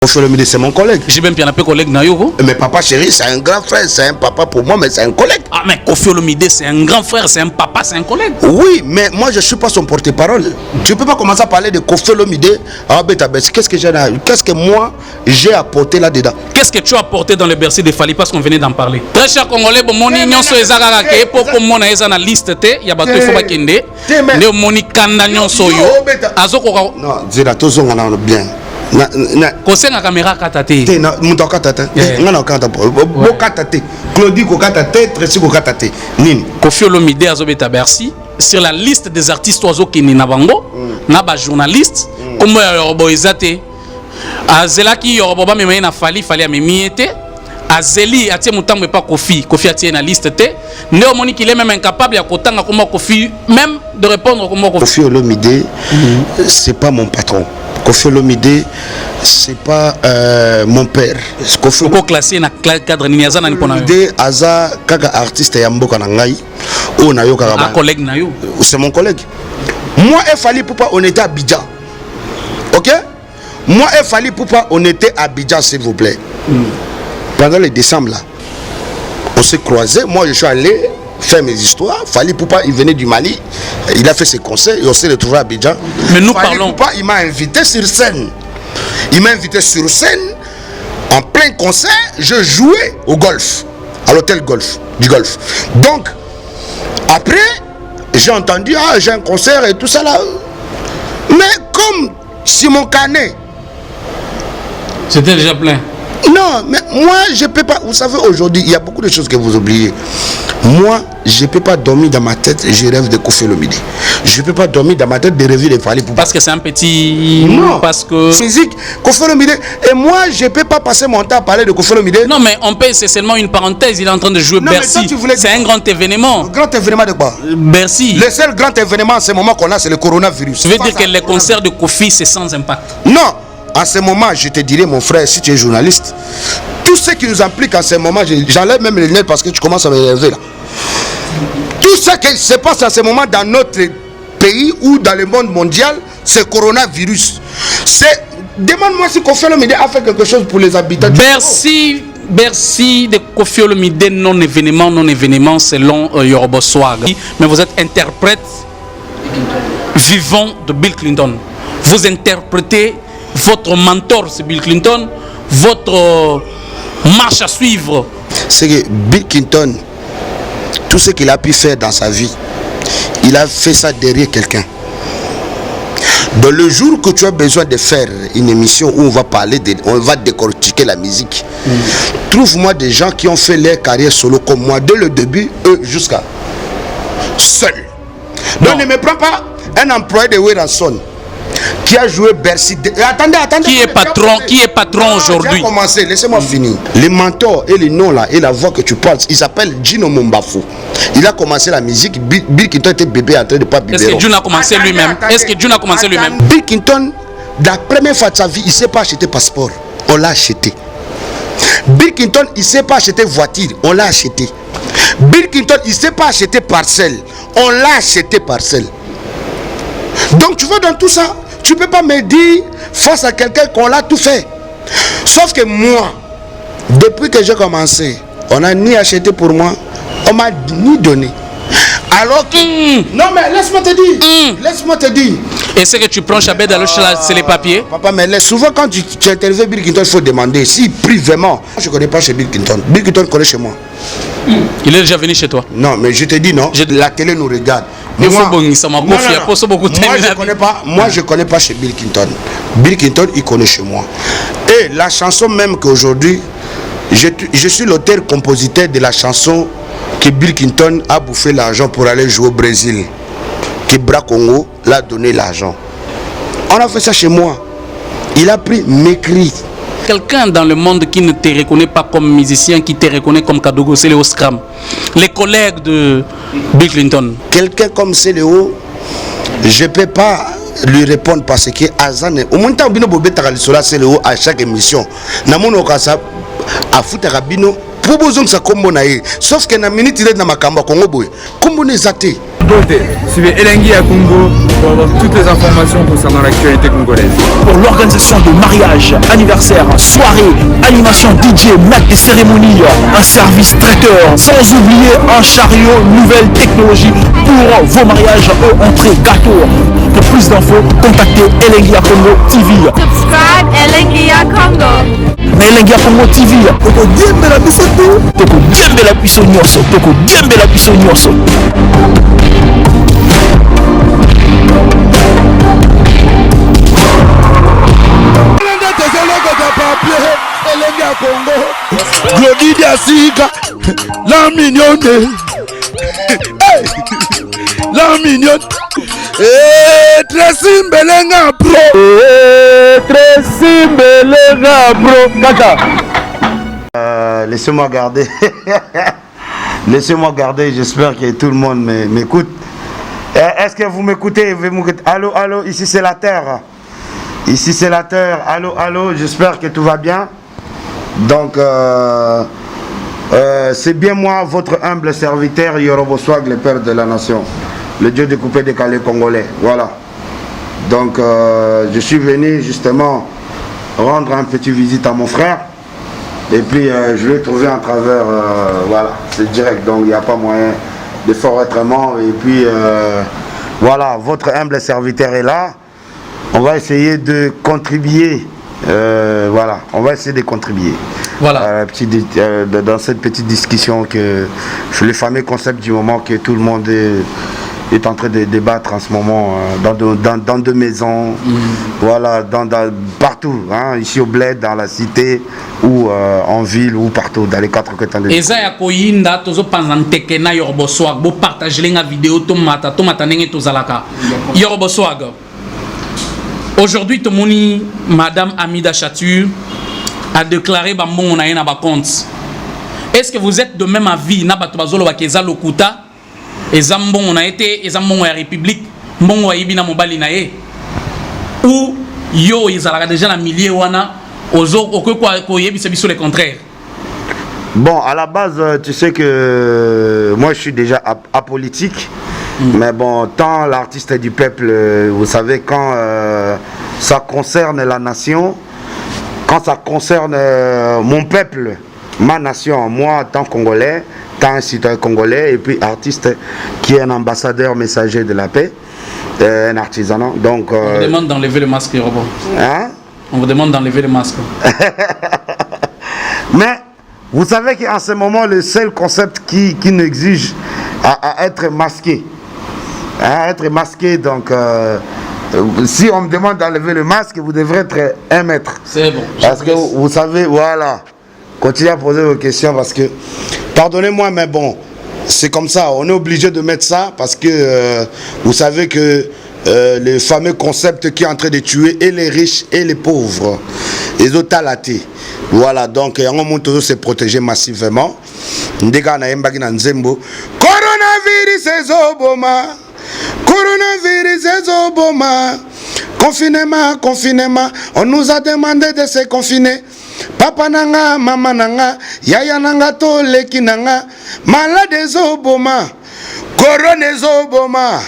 Kofi Olomide, c'est mon collègue. J'ai même bien appelé collègue Nayo. Mais papa chéri, c'est un grand frère, c'est un papa pour moi, mais c'est un collègue. Ah, mais Kofi Olomide, c'est un grand frère, c'est un papa, c'est un collègue. Oui, mais moi je ne suis pas son porte-parole. Tu ne peux pas commencer à parler de Kofi Olomide. Ah, qu'est-ce que moi j'ai apporté là-dedans? Qu'est-ce que tu as apporté dans le Bercy de Fally parce qu'on venait d'en parler? Très cher Congolais, bon, mon ignon sur les agarras, pour qu'on ait dans la liste, il y a beaucoup de fois qu'il y a des moni kandanyon soyo. Azoko. Non, c'est la tous on bien. Kosenga caméra katate. Te na muto katate. Ngana kata bo katate. Claudie ko katate, Tracy ko katate. Nini? Kofi Olomide azobeta Bercy sur la liste des artistes oiseaux qui ni na bango, na ba journaliste, comme Yorobo ezate. Azelaki Yorobo ba meme na Fally a memiete. Azeli atie mutambe pas Kofi atie na liste te. Néo moni qu'il est même incapable à kotanga comme Kofi même de répondre comme Kofi Olomide, c'est pas mon patron. Kofi Olomide, c'est pas mon père. Kofi classé na cadre niaza na nipona. Olomide aza kaka artiste ya mboka na ngai. O na yo kaka ba. Collègue na yo. C'est mon collègue. Moi et Fally Poupa on était à Abidjan. OK? Moi et Fally Poupa on était à Abidjan s'il vous plaît. Pendant le décembre là, on s'est croisés. Moi je suis allé faire mes histoires. Fally Poupa il venait du Mali, il a fait ses concerts et on s'est retrouvé à Abidjan. Mais nous Fally parlons. Poupa, il m'a invité sur scène. Il m'a invité sur scène en plein concert. Je jouais au golf, à l'hôtel golf du golf. Donc après j'ai entendu j'ai un concert et tout ça là. Mais comme Simon Canet, c'était déjà plein. non, mais moi, je ne peux pas. Vous savez, aujourd'hui, il y a beaucoup de choses que vous oubliez. Moi, je ne peux pas dormir dans ma tête, je rêve de Kofi Olomide. Je ne peux pas dormir dans ma tête de rêver de Fally Poupa. Parce que c'est un petit... Non, parce que... physique, Kofi Olomide. Et moi, je ne peux pas passer mon temps à parler de Kofi Olomide. Non, mais on paye, c'est seulement une parenthèse. Il est en train de jouer Non, Bercy. C'est un grand événement. Grand événement de quoi? Bercy. Le seul grand événement en ce moment qu'on a, c'est le coronavirus. Je veux dire que les concerts de Kofi, c'est sans impact. Non. En ce moment, je te dirais, mon frère, si tu es journaliste, tout ce qui nous implique en ce moment, j'enlève même les lunettes parce que tu commences à m'énerver là. Tout ce qui se passe en ce moment dans notre pays ou dans le monde mondial, c'est coronavirus. Demande-moi si Kofi Olomide a fait quelque chose pour les habitants. Bercy de Kofi Olomide, non-événement selon Yorobo Swag. Mais vous êtes interprète vivant de Bill Clinton. Vous interprétez votre mentor, c'est Bill Clinton, votre marche à suivre. C'est que Bill Clinton, tout ce qu'il a pu faire dans sa vie, il a fait ça derrière quelqu'un. Dans le jour que tu as besoin de faire une émission où on va parler, on va décortiquer la musique, trouve-moi des gens qui ont fait leur carrière solo comme moi, dès le début, eux jusqu'à seul. Donc ne me prends pas un employé de Weranson qui a joué Bercy. Attendez. Qui est patron aujourd'hui? Commencer, laissez-moi finir. Les mentors et les noms là et la voix que tu parles, il s'appelle Gino Mombafo. Il a commencé la musique. Bill Clinton était bébé en train de pas bébé. Est-ce que June a commencé lui-même? Est-ce que June a commencé lui-même? Bill Clinton, la première fois de sa vie, il ne sait pas acheter passeport. On l'a acheté. Bill Clinton, il ne sait pas acheter voiture. On l'a acheté. Bill Clinton, il ne sait pas acheter parcelle. On l'a acheté parcelle. Donc tu vois dans tout ça, tu ne peux pas me dire face à quelqu'un qu'on l'a tout fait. Sauf que moi, depuis que j'ai commencé, on n'a ni acheté pour moi, on m'a ni donné. Alors que... Non mais laisse-moi te dire. Laisse-moi te dire. Et c'est que tu prends Chabed alors c'est les papiers? Papa, mais souvent quand tu interviews Bill Clinton, il faut demander. Si privément, je ne connais pas chez Bill Clinton. Bill Clinton connaît chez moi. Il est déjà venu chez toi? Non, mais je te dis non. La télé nous regarde. Moi, je connais pas chez Bill Clinton. Bill Clinton, il connaît chez moi. Et la chanson même qu'aujourd'hui, je suis l'auteur-compositeur de la chanson que Bill Clinton a bouffé l'argent pour aller jouer au Brésil. Que Bra Congo l'a donné l'argent. On a fait ça chez moi. Il a pris mes cris. Quelqu'un dans le monde qui ne te reconnaît pas comme musicien, qui te reconnaît comme Kadogo, c'est Léo Scram. Les collègues de Bill Clinton. Quelqu'un comme Léo, je ne peux pas lui répondre parce que Azane, au moment où Bino Bobé Taralisola, c'est Léo à chaque émission. Namono Kasa, à Foutarabino, pour besoin que ça combo naïe sauf que na minute il est dans ma kamba Congo boy combo ne zaté suivez Elengi à Congo pour avoir toutes les informations concernant l'actualité congolaise. Pour l'organisation de mariage, anniversaire, soirée, animation DJ, maître des cérémonies, un service traiteur, sans oublier un chariot, nouvelle technologie pour vos mariages ou entrées gâteaux. Pour plus d'infos, contactez Elengi à Congo TV. Subscribe Elengi à Congo. Mais Elengi à Congo TV, toko diembe la biso tu, toko diembe la biso nyonso, toko diembe la biso nyonso. Glody Diasika, la mignonne, la mignonne, Tracy Mbelenga Pro, Tracy Mbelenga Pro, kaka. Laissez-moi garder. Laissez-moi garder, j'espère que tout le monde m'écoute. Est-ce que vous m'écoutez? Allô, allô, ici c'est la terre. Ici c'est la terre. Allô, allô, j'espère que tout va bien. Donc, c'est bien moi, votre humble serviteur, Yorobo Swag, le père de la nation. Le dieu découpé décalé congolais. Voilà. Donc, je suis venu justement rendre un petit visite à mon frère. Et puis, je l'ai trouvé à travers, voilà, c'est direct. Donc, il n'y a pas moyen de faire autrement. Et puis, voilà, votre humble serviteur est là. On va essayer de contribuer. Voilà, on va essayer de contribuer. Voilà. Dans cette petite discussion que sur le fameux concept du moment que tout le monde est en train de débattre en ce moment dans deux maisons, voilà, partout, hein, ici au bled, dans la cité ou en ville ou partout, dans les quatre côtés de l'île. Eza ya koyinda tozo panzanteke na Yorobo Swag bo partager lenga vidéo tomata ndenge tozalaka Yorobo Swag. Aujourd'hui, Tomoni, Madame Amida Chatur a déclaré que on a un compte. Est-ce que vous êtes de même avis? Nabatobazolo Bakeza Lokuta, et Zambon on a été, et Zambon la République, Mbongo Ibina Mobali Nae, ou yo ils ont déjà la millier wana, aux autres, quoi, c'est le contraire. Bon, à la base, tu sais que moi je suis déjà apolitique. Mais bon, tant l'artiste du peuple, vous savez, quand ça concerne la nation, quand ça concerne mon peuple, ma nation, moi, tant Congolais, tant citoyen congolais, et puis artiste qui est un ambassadeur messager de la paix, un artisan. Donc, on vous demande d'enlever le masque, Robert. Hein? On vous demande d'enlever le masque. Mais vous savez qu'en ce moment, le seul concept qui nous exige à être masqué, être masqué, donc si on me demande d'enlever le masque, vous devrez être 1 mètre. C'est bon. Parce que vous savez, voilà, continuez à poser vos questions parce que, pardonnez-moi, mais bon, c'est comme ça, on est obligé de mettre ça parce que vous savez que le fameux concept qui est en train de tuer et les riches et les pauvres, les otalatés. Voilà, donc on monte se protéger massivement. Coronavirus est oboma. Coronavirus est oboma. Confinement, confinement. On nous a demandé de se confiner. Papa nanga, mama nanga, yaya nanga, toleki nanga. Malade est oboma. Corona est oboma.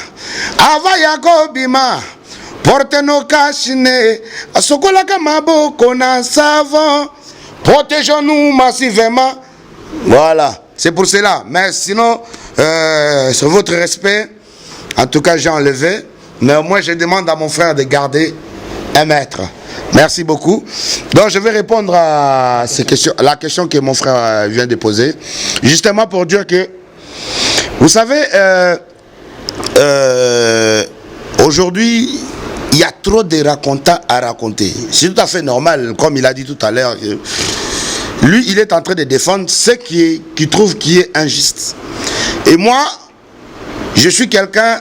Avaya kobima. Porte nos cachines. Asokola kamaboko na savon. Protégeons-nous massivement. Voilà, c'est pour cela. Mais sinon, sur votre respect, en tout cas, j'ai enlevé. Mais moi, je demande à mon frère de garder 1 mètre. Merci beaucoup. Donc, je vais répondre à ces questions, la question que mon frère vient de poser. Justement pour dire que, vous savez, aujourd'hui, il y a trop de racontants à raconter. C'est tout à fait normal, comme il a dit tout à l'heure. Lui, il est en train de défendre ce qu'il trouve qui est injuste. Et moi, je suis quelqu'un,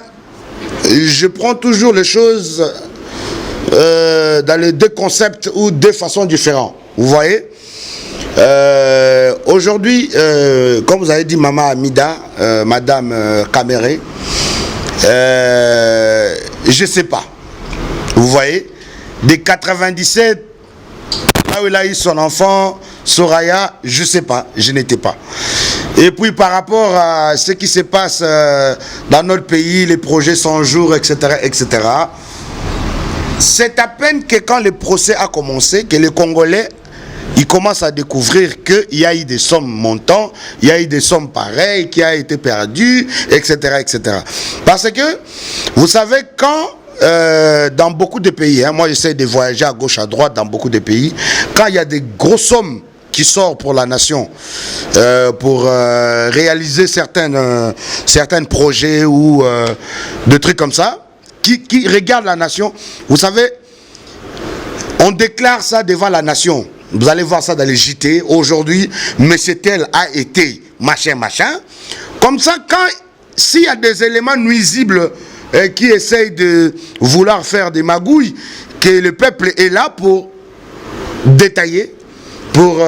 je prends toujours les choses dans les 2 concepts ou 2 façons différentes. Vous voyez, aujourd'hui, comme vous avez dit, Maman Amida, Madame Kamere, je ne sais pas. Vous voyez, de 97, là où il a eu son enfant, Soraya, je ne sais pas, je n'étais pas. Et puis par rapport à ce qui se passe dans notre pays, les projets 100 jours, etc., etc., c'est à peine que quand le procès a commencé, que les Congolais, ils commencent à découvrir qu'il y a eu des sommes montantes, il y a eu des sommes pareilles qui ont été perdues, etc., etc. Parce que, vous savez, quand dans beaucoup de pays, moi j'essaie de voyager à gauche, à droite dans beaucoup de pays, quand il y a des grosses sommes qui sortent pour la nation, pour réaliser certains projets ou des trucs comme ça, qui regardent la nation, vous savez, on déclare ça devant la nation. Vous allez voir ça dans les JT. Aujourd'hui, M. tel a été machin, machin. Comme ça, s'il y a des éléments nuisibles qui essayent de vouloir faire des magouilles, que le peuple est là pour détailler, pour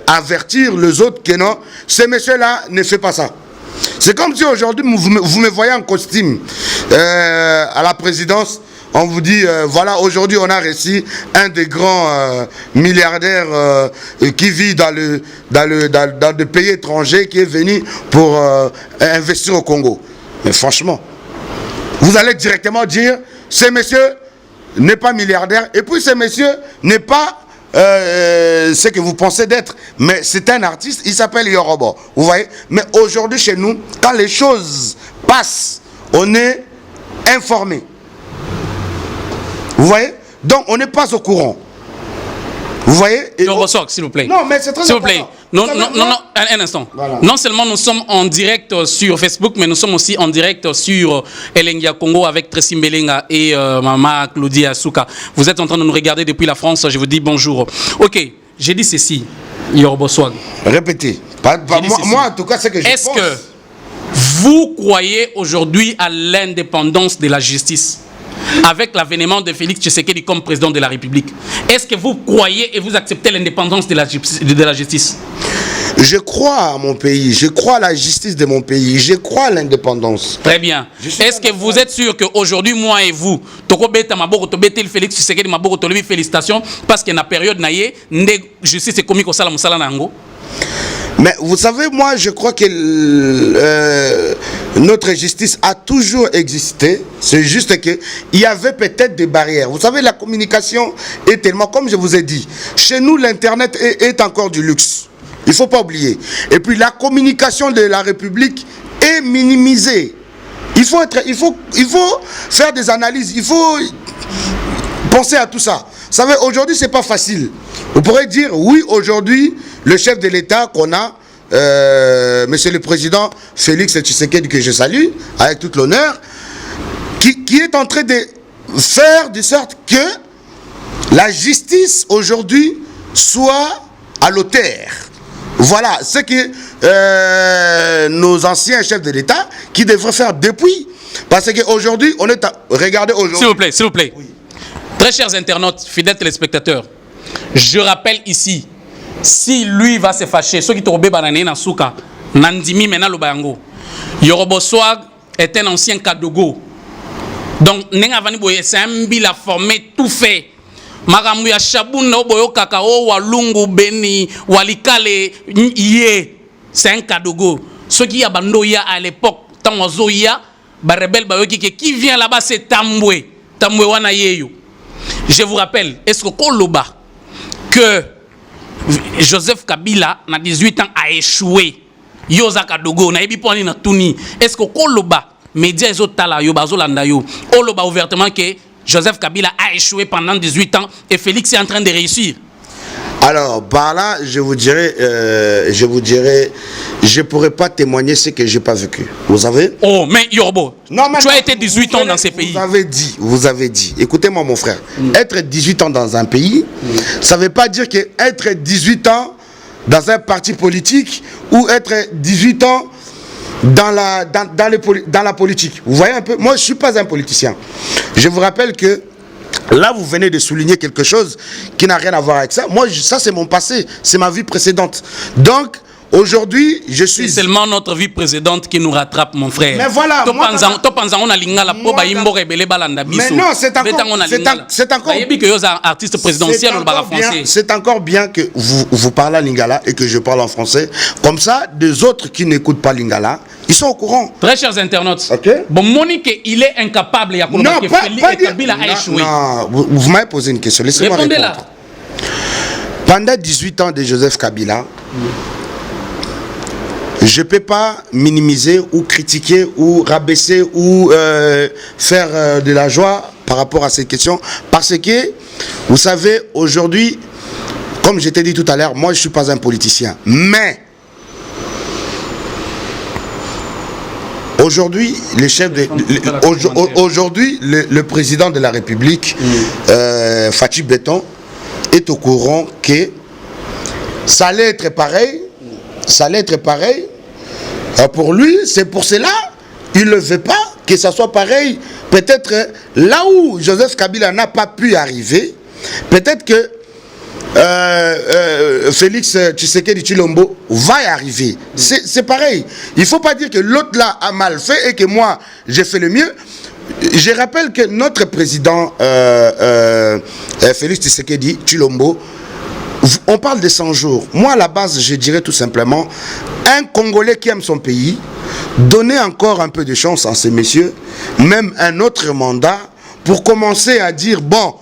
avertir les autres que non, ce monsieur-là ne fait pas ça. C'est comme si aujourd'hui, vous me voyez en costume à la présidence. On vous dit, voilà, aujourd'hui, on a reçu un des grands milliardaires qui vit dans des pays étrangers, qui est venu pour investir au Congo. Mais franchement, vous allez directement dire, ce monsieur n'est pas milliardaire, et puis ce monsieur n'est pas ce que vous pensez d'être. Mais c'est un artiste, il s'appelle Yorobo. Vous voyez? Mais aujourd'hui, chez nous, quand les choses passent, on est informé. Vous voyez? Donc, on n'est pas au courant. Vous voyez? S'il vous plaît. Non, mais c'est très S'il vous plaît. important. Non, un instant. Voilà. Non seulement nous sommes en direct sur Facebook, mais nous sommes aussi en direct sur Elengia Congo avec Tracy Mbelenga et Maman Claudia Souka. Vous êtes en train de nous regarder depuis la France. Je vous dis bonjour. Ok, j'ai dit ceci. Yorobo Swag. Répétez. Moi, en tout cas, c'est que je pense. Est-ce que vous croyez aujourd'hui à l'indépendance de la justice avec l'avènement de Félix Tshisekedi comme président de la République? Est-ce que vous croyez et vous acceptez l'indépendance de la justice? Je crois à mon pays, je crois à la justice de mon pays, je crois à l'indépendance. Très bien. Est-ce que vous êtes sûr qu'aujourd'hui, moi et vous, Félix Tshisekedi, félicitations, parce qu'il y a une période, la justice est commis au Salam Salanango? Mais vous savez, moi, je crois que notre justice a toujours existé. C'est juste qu'il y avait peut-être des barrières. Vous savez, la communication est tellement, comme je vous ai dit, chez nous, l'Internet est encore du luxe. Il ne faut pas oublier. Et puis, la communication de la République est minimisée. Il faut faire des analyses. Il faut penser à tout ça. Vous savez, aujourd'hui, ce n'est pas facile. Vous pourrez dire, oui, aujourd'hui, le chef de l'État qu'on a, Monsieur le Président Félix Tshisekedi, que je salue, avec tout l'honneur, qui est en train de faire de sorte que la justice, aujourd'hui, soit à l'auteur. Voilà ce que nos anciens chefs de l'État qui devraient faire depuis. Parce qu'aujourd'hui, on est à... Regardez aujourd'hui... S'il vous plaît. Oui. Très chers internautes, fidèles téléspectateurs, je rappelle ici, si lui va se fâcher, ceux qui t'ont banané dans Souka, Nandimi mena lo bayango. Yorobo Swag est un ancien Kadogo. Donc, Nenga Vani Boye, c'est un bil à former tout fait. Maramou ya Chaboun, Oboyo Kakao, Walungu, Beni, Walikale, Yé, c'est un Kadogo. Ceux qui y a Bandoya à l'époque, Tangozoya, Barebel Bayoki, qui vient là-bas, c'est Tambwe. Tambwe Wana Yeyo. Je vous rappelle, est-ce que Koloba, que Joseph Kabila, à 18 ans, a échoué. Yoza Kadogo, na ebi poni na tuni. Est-ce que Koloba, médias et autres tala yo bazo landa yo, Koloba ouvertement que Joseph Kabila a échoué pendant 18 ans et Félix est en train de réussir? Alors, par là, je vous dirais, je pourrais pas témoigner ce que j'ai pas vécu. Vous savez? Oh, mais Yorobo, tu as été 18 ans dans ces pays. Vous avez dit. Écoutez-moi, mon frère. Être 18 ans dans un pays, ça veut pas dire que être 18 ans dans un parti politique ou être 18 ans dans la politique. Vous voyez un peu? Moi, je suis pas un politicien. Je vous rappelle que là, vous venez de souligner quelque chose qui n'a rien à voir avec ça. Moi, ça, c'est mon passé. C'est ma vie précédente. Donc, aujourd'hui, je suis... C'est seulement notre vie précédente qui nous rattrape, mon frère. Mais voilà, mais non, c'est encore bien que vous parlez à Lingala et que je parle en français. Comme ça, des autres qui n'écoutent pas Lingala, ils sont au courant. Très chers internautes, okay. Bon, Monique, il est incapable. Non, vous m'avez posé une question. Laissez-moi répondre. Pendant 18 ans de Joseph Kabila, je ne peux pas minimiser ou critiquer ou rabaisser ou faire de la joie par rapport à cette question. Parce que, vous savez, aujourd'hui, comme je t'ai dit tout à l'heure, moi je ne suis pas un politicien. Mais, aujourd'hui, le président de la République, Fatou Béton, est au courant que ça allait être pareil. Ça allait être pareil. Pour lui, c'est pour cela il ne veut pas que ça soit pareil. Peut-être là où Joseph Kabila n'a pas pu arriver, peut-être que Félix Tshisekedi Tshilombo va y arriver. C'est pareil. Il ne faut pas dire que l'autre là a mal fait et que moi j'ai fait le mieux. Je rappelle que notre président Félix Tshisekedi Tshilombo, on parle de 100 jours. Moi, à la base, je dirais tout simplement, un Congolais qui aime son pays, donner encore un peu de chance à ces messieurs, même un autre mandat, pour commencer à dire, bon,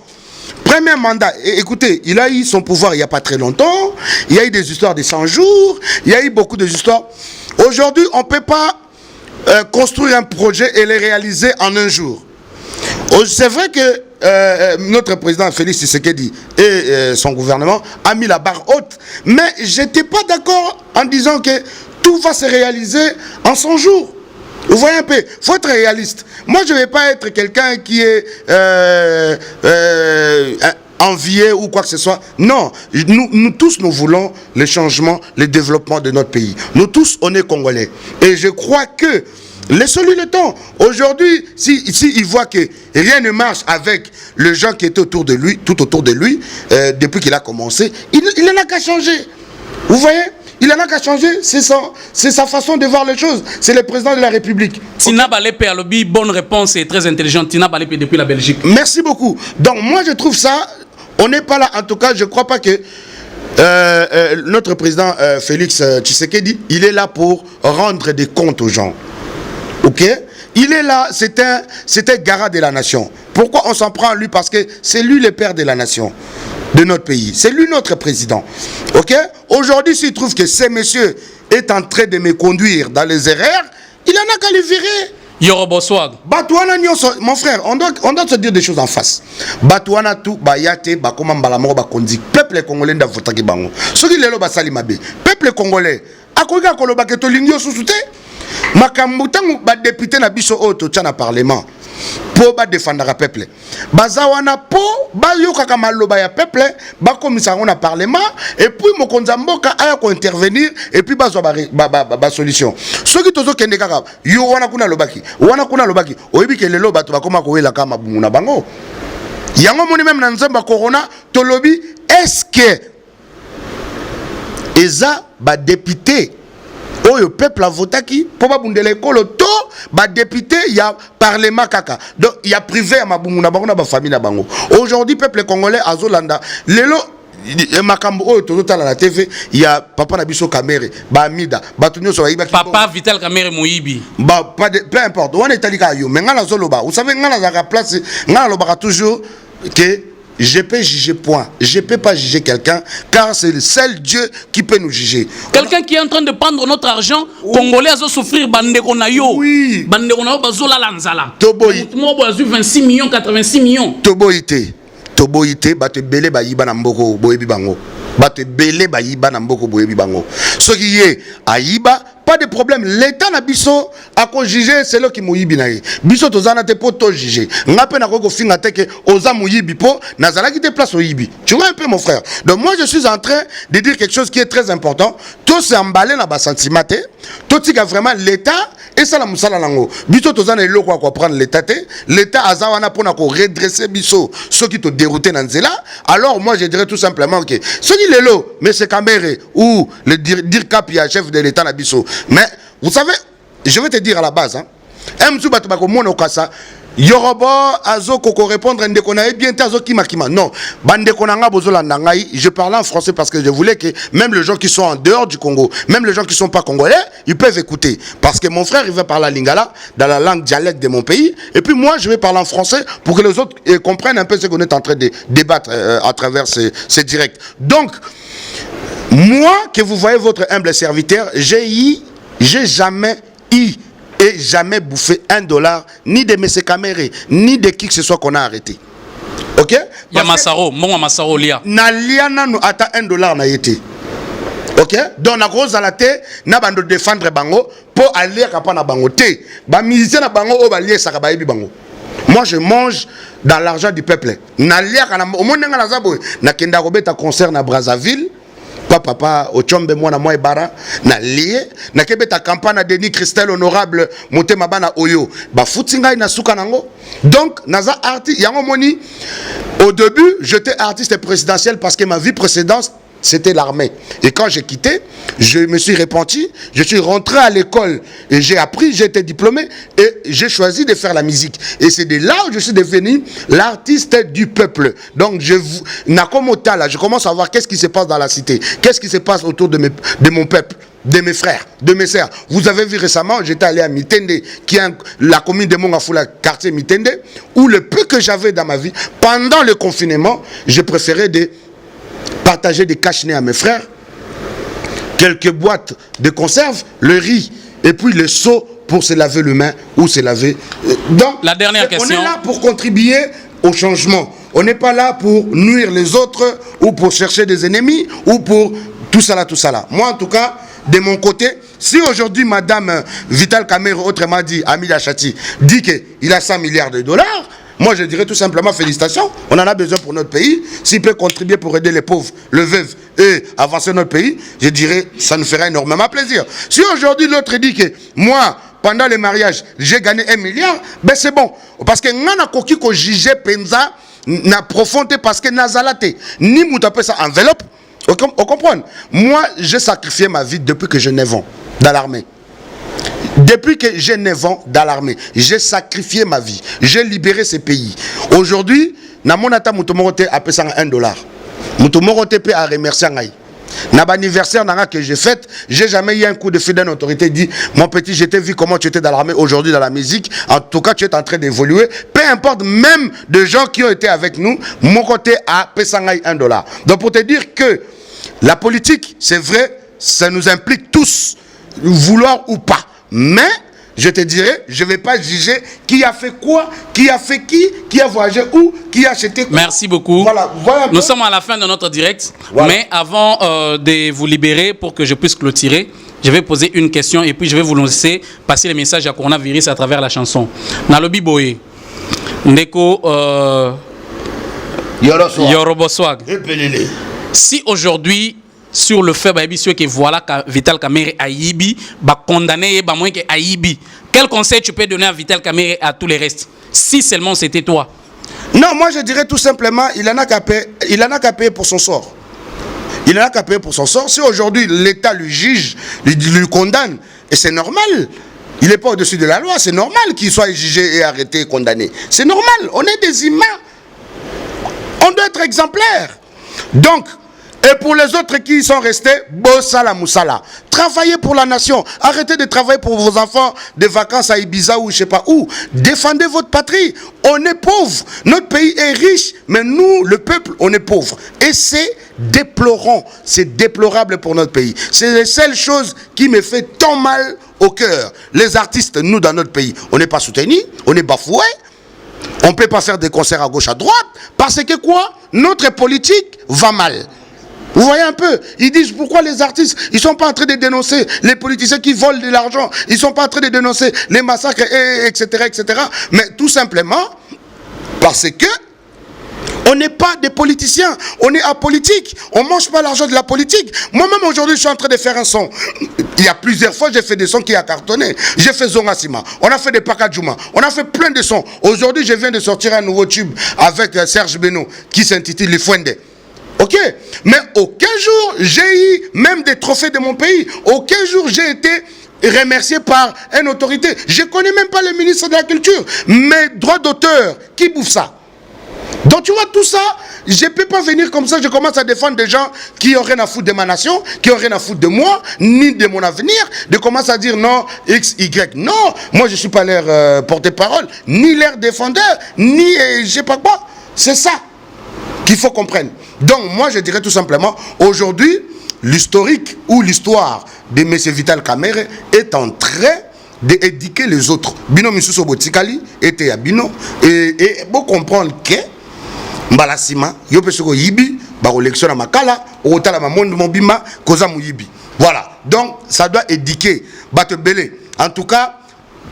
premier mandat, écoutez, il a eu son pouvoir il n'y a pas très longtemps, il y a eu des histoires de 100 jours, il y a eu beaucoup de histoires. Aujourd'hui, on ne peut pas construire un projet et le réaliser en un jour. C'est vrai que notre président Félix Tshisekedi et son gouvernement a mis la barre haute, mais je n'étais pas d'accord en disant que tout va se réaliser en 100 jours. Vous voyez un peu, il faut être réaliste. Moi, je ne vais pas être quelqu'un qui est envié ou quoi que ce soit. Non, nous tous, nous voulons le changement, le développement de notre pays. Nous tous, on est Congolais. Et je crois que laissez-lui le temps. Aujourd'hui, si il voit que rien ne marche avec les gens qui étaient autour de lui, tout autour de lui, depuis qu'il a commencé, il n'en a qu'à changer. Vous voyez? Il n'en a qu'à changer. C'est sa façon de voir les choses. C'est le président de la République. Tina Balépé a lobby, bonne réponse et très intelligente. Tina Balépé depuis la Belgique. Merci beaucoup. Donc moi je trouve ça, on n'est pas là. En tout cas, je ne crois pas que notre président Félix Tshisekedi, il est là pour rendre des comptes aux gens. Ok, il est là, c'est un garant de la nation. Pourquoi on s'en prend à lui? Parce que c'est lui le père de la nation, de notre pays. C'est lui notre président. Ok, aujourd'hui, s'il trouve que ce monsieur est en train de me conduire dans les erreurs, il en a qu'à le virer. Yoroboswag. Batouana mon frère, on doit se dire des choses en face. Batouana tout, bayate, bakoma mbalamoro bakondi. Peuple congolais n'a voté que bango. Ce qui est là, basalimabe. Peuple congolais, akoga koloba ke to lingyo susute. Makambo tangu ba député na biso auto tcha na parlement po ba défendre le peuple bazawana po ba yokaka maloba ya peuple ba komisa na parlement et puis mokonza mboka aya ko intervenir et puis bazwa ba solution soki tozo kende kaka yo wana kuna lobaki oyebi ke lelo bato bakoma ko wela kama bungu na bango yango moni même na nzamba corona tolobi est-ce que eza ba député le peuple a voté qui pour pas bundela école to ba député il y a parlement kaka donc il y a privé à mabunguna bango ba famille na bango aujourd'hui peuple congolais azolanda lelo makambo oyo tozotala la TV il y a papa na biso Kamere ba Amida batunyo so ba papa Vital Kamere Moyibi ba peu importe on est talika yo mais ngala zoloba vous savez ngala za place ngala lobaka toujours que je peux juger point. Je ne peux pas juger quelqu'un car c'est le seul Dieu qui peut nous juger. Quelqu'un qui est en train de prendre notre argent, Congolais a souffrir, bandeko na yo. Oui. Bandeko na yo bazola lanzala. Toboïte. Moi, j'ai 26 millions, 86 millions. Toboïte. Toboïte, bate belé ba yiba na mboko boyebi bango. Bate belé ba yiba na mboko boyebi bango. Ce qui est ayiba pas de problème. L'État na biso a ko juger c'est là qui moyibi na ye. Biso tozana te po to juger. Ngape na ko finga te ke oza moyibi po nazala ki te place oyibi. Tu vois un peu mon frère. Donc moi je suis en train de dire quelque chose qui est très important. Tout s'est emballé na ba sentiment te. Tout tika vraiment l'État et ça la musala nango. Biso tozana eloko ko prendre l'État te. L'État azawana pour na ko redresser biso ceux qui te dérouté dans nzela. Alors moi je dirais tout simplement que ce qui lelo mais c'est Kamere ou le dire cap ya chef de l'État na biso. Mais vous savez, je vais te dire à la base, hein. Yorobo azo koko répondre ndeko na bien azo kima. Non, bandeko nanga bozola nangai, je parle en français parce que je voulais que même les gens qui sont en dehors du Congo, même les gens qui sont pas congolais, ils peuvent écouter parce que mon frère il va parler lingala dans la langue dialecte de mon pays et puis moi je vais parler en français pour que les autres comprennent un peu ce qu'on est en train de débattre à travers ces directs. Donc moi que vous voyez votre humble serviteur, j'ai jamais eu et jamais bouffé $1 ni de M. Kamere ni de qui que ce soit qu'on a arrêté. Ok? Yamasaro, mon Masaro lia. Na lia na no ata $1 na été. Ok? Donc na gros alate na bando défendre bango pour aller kapa na bango te. Ba musicien na bango o ba lié sakaba yebi bango. Moi je mange dans l'argent du peuple. Na lia kana o monenga na zabo na kenda robeta concert na Brazzaville. Papa Ochombe mwana moi bara na lié na kebeta campagne na Denis Christel honorable motema bana oyo ba futinga ina suka nango. Donc naza artiste yango moni au début j'étais artiste présidentiel parce que ma vie précédente c'était l'armée. Et quand j'ai quitté, je me suis repenti, je suis rentré à l'école et j'ai appris, j'ai été diplômé et j'ai choisi de faire la musique. Et c'est de là où je suis devenu l'artiste du peuple. Donc je commence à voir qu'est-ce qui se passe dans la cité, qu'est-ce qui se passe autour de mon peuple, de mes frères, de mes sœurs. Vous avez vu récemment, j'étais allé à Mitende, qui est la commune de Mongafula, quartier Mitende, où le peu que j'avais dans ma vie, pendant le confinement, je préférais partager des cache-nez à mes frères, quelques boîtes de conserve, le riz et puis le seau pour se laver les mains ou se laver. Donc, la dernière question. On est là pour contribuer au changement. On n'est pas là pour nuire les autres ou pour chercher des ennemis ou pour tout ça là. Moi en tout cas, de mon côté, si aujourd'hui Madame Vital Kamere, autrement dit Amila Chati, dit qu'il a $100 milliards, moi je dirais tout simplement félicitations, on en a besoin pour notre pays. S'il peut contribuer pour aider les pauvres, le veuve et avancer notre pays, je dirais ça nous ferait énormément plaisir. Si aujourd'hui l'autre dit que moi, pendant le mariage, j'ai gagné $1 milliard, ben c'est bon. Parce que n'ana koki ko jige penza na profondé parce que nazalate ni moutape ça enveloppe. On comprend. Moi, j'ai sacrifié ma vie depuis que j'ai 9 ans dans l'armée. Depuis que j'ai 9 ans dans l'armée, j'ai sacrifié ma vie. J'ai libéré ce pays. Aujourd'hui, na monata mutomorote a payé $1. Mutomorote peut à remercier ngai. Na anniversaire que j'ai fait, j'ai jamais eu un coup de fil d'une autorité dit mon petit, je t'ai vu comment tu étais dans l'armée aujourd'hui dans la musique. En tout cas, tu es en train d'évoluer. Peu importe, même de gens qui ont été avec nous, mon côté a payé $1. Donc pour te dire que la politique, c'est vrai, ça nous implique tous, vouloir ou pas. Mais, je te dirais, je ne vais pas juger qui a fait quoi, qui a fait qui a voyagé où, qui a acheté quoi. Merci beaucoup. Voilà, nous sommes à la fin de notre direct. Voilà. Mais avant de vous libérer pour que je puisse clôturer, je vais poser une question et puis je vais vous laisser passer les messages à coronavirus à travers la chanson. Nalobi Boye, Ndeko Yorobo Swag. Si aujourd'hui, sur le fait que voilà Vital Kamere Ayibi, condamné Ayibi, quel conseil tu peux donner à Vital Kamere et à tous les restes? Si seulement c'était toi. Non, moi je dirais tout simplement, il en a qu'à payer pour son sort. Il en a qu'à payer pour son sort. Si aujourd'hui l'État lui juge, lui condamne, et c'est normal. Il n'est pas au-dessus de la loi, c'est normal qu'il soit jugé et arrêté et condamné. C'est normal, on est des humains. On doit être exemplaires. Donc, et pour les autres qui sont restés, Bossala Moussala. Travaillez pour la nation. Arrêtez de travailler pour vos enfants de vacances à Ibiza ou je ne sais pas où. Défendez votre patrie. On est pauvre. Notre pays est riche, mais nous, le peuple, on est pauvre. Et c'est déplorant. C'est déplorable pour notre pays. C'est la seule chose qui me fait tant mal au cœur. Les artistes, nous, dans notre pays, on n'est pas soutenus, on est bafoués. On ne peut pas faire des concerts à gauche, à droite. Parce que quoi? Notre politique va mal. Vous voyez un peu, ils disent pourquoi les artistes, ils sont pas en train de dénoncer les politiciens qui volent de l'argent, ils sont pas en train de dénoncer les massacres, etc., etc. Mais tout simplement parce que on n'est pas des politiciens, on est apolitique, on mange pas l'argent de la politique. Moi-même aujourd'hui, je suis en train de faire un son. Il y a plusieurs fois, j'ai fait des sons qui a cartonné. J'ai fait Zongasima, on a fait des Pakadjouma, on a fait plein de sons. Aujourd'hui, je viens de sortir un nouveau tube avec Serge Beno qui s'intitule Les Fuende. Ok, mais aucun jour j'ai eu même des trophées de mon pays. Aucun jour j'ai été remercié par une autorité. Je connais même pas le ministre de la Culture. Mes droits d'auteur, qui bouffe ça? Donc tu vois tout ça, je ne peux pas venir comme ça, je commence à défendre des gens qui n'ont rien à foutre de ma nation, qui n'ont rien à foutre de moi, ni de mon avenir, de commencer à dire non, X, Y. Non, moi je ne suis pas leur porte-parole, ni leur défendeur, ni je ne sais pas quoi. C'est ça qu'il faut comprendre. Donc moi je dirais tout simplement, aujourd'hui, l'historique ou l'histoire de M. Vital Kamerhe est en train d'éduquer les autres. Bino Misuso Botikali était à Bino, et pour comprendre que Mbalasima, Yopesoko Yibi, Baro Lexion à Makala, Otala Mamonde Mobima, Koza Mouyibi. Voilà. Donc, ça doit éduquer. Bate Belé. En tout cas,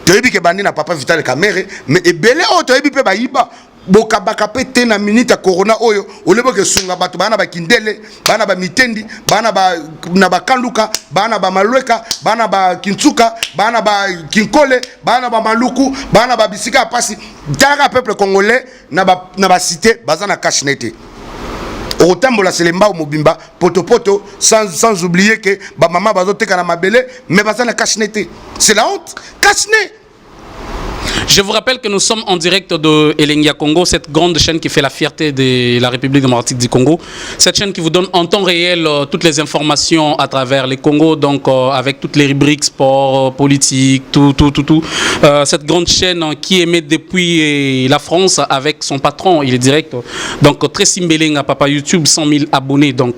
Toyebi Kebandi n'a pas Vital Kamerhe, mais Belé, oh, Toyebi Pebaïba. Boka baka pete na minute corona oyo olebo ke sunga bato bana ba kindele bana ba mitendi bana ba na ba kanluka bana ba malweka bana ba kintsuka bana ba kinkole bana ba maluku bana ba bisika pasi tara peuple congolais na ba cité bazana kashnete otambola selemba o mobimba poto poto sans oublier que ba mama bazoteka na mabele mais bazana kashnete. C'est la honte. Kashne. Je vous rappelle que nous sommes en direct de Elengia Congo, cette grande chaîne qui fait la fierté de la République démocratique du Congo. Cette chaîne qui vous donne en temps réel toutes les informations à travers les Congos, donc avec toutes les rubriques sport, politique, tout. Cette grande chaîne qui émet depuis la France avec son patron, il est direct. Donc Tracy Mbelenga, papa YouTube, 100 000 abonnés, donc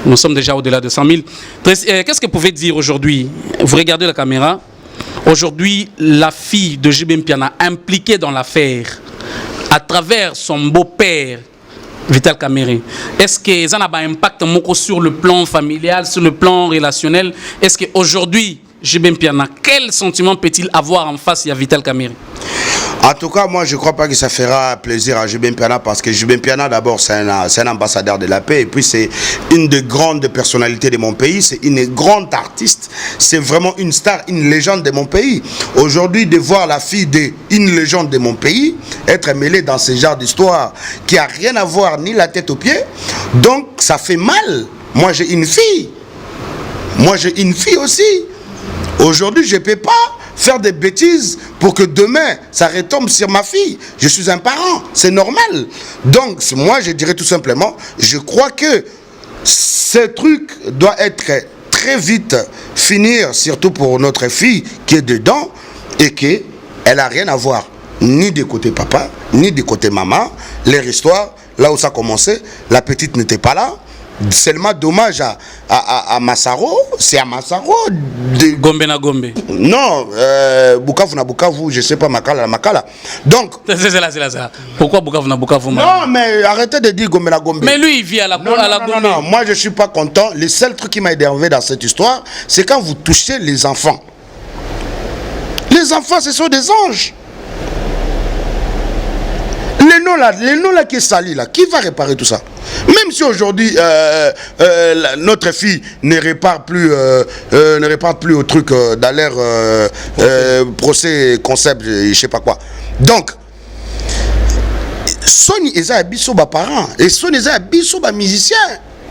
nous sommes déjà au-delà de 100 000. Qu'est-ce que vous pouvez dire aujourd'hui? Vous regardez la caméra. Aujourd'hui, la fille de JB Mpiana impliquée dans l'affaire à travers son beau-père, Vital Kamerhe, est-ce que ça n'a pas un impact sur le plan familial, sur le plan relationnel? Est-ce qu'aujourd'hui, JB Mpiana, quel sentiment peut-il avoir en face de Vital Kamerhe? En tout cas, moi, je ne crois pas que ça fera plaisir à JB Mpiana parce que JB Mpiana, d'abord, c'est un ambassadeur de la paix et puis c'est une des grandes personnalités de mon pays, c'est une grande artiste, c'est vraiment une star, une légende de mon pays. Aujourd'hui, de voir la fille d'une légende de mon pays être mêlée dans ce genre d'histoire qui n'a rien à voir ni la tête aux pieds, donc ça fait mal. Moi, j'ai une fille. Moi, j'ai une fille aussi. Aujourd'hui, je ne peux pas faire des bêtises pour que demain, ça retombe sur ma fille. Je suis un parent, c'est normal. Donc, moi, je dirais tout simplement, je crois que ce truc doit être très vite finir, surtout pour notre fille qui est dedans et qu'elle n'a rien à voir, ni du côté papa, ni du côté maman. Leur histoire, là où ça a commencé, la petite n'était pas là. Seulement dommage à Massaro, c'est à Massaro de... Gombe na Gombe. Non, Bukavu na Bukavu, je sais pas, Makala na Makala. Donc... C'est là. Pourquoi Bukavu na Bukavu? Non, mais arrêtez de dire Gombe na Gombe. Mais lui, il vit à la Gombe. Non, moi je suis pas content. Le seul truc qui m'a énervé dans cette histoire, c'est quand vous touchez les enfants. Les enfants, ce sont des anges. Les noms là qui est sali là, qui va réparer tout ça? Même si aujourd'hui notre fille ne répare plus au truc dans leur procès concept, je sais pas quoi. Donc Sony et Abisso ba parents et Sony et Abisso ba musicien.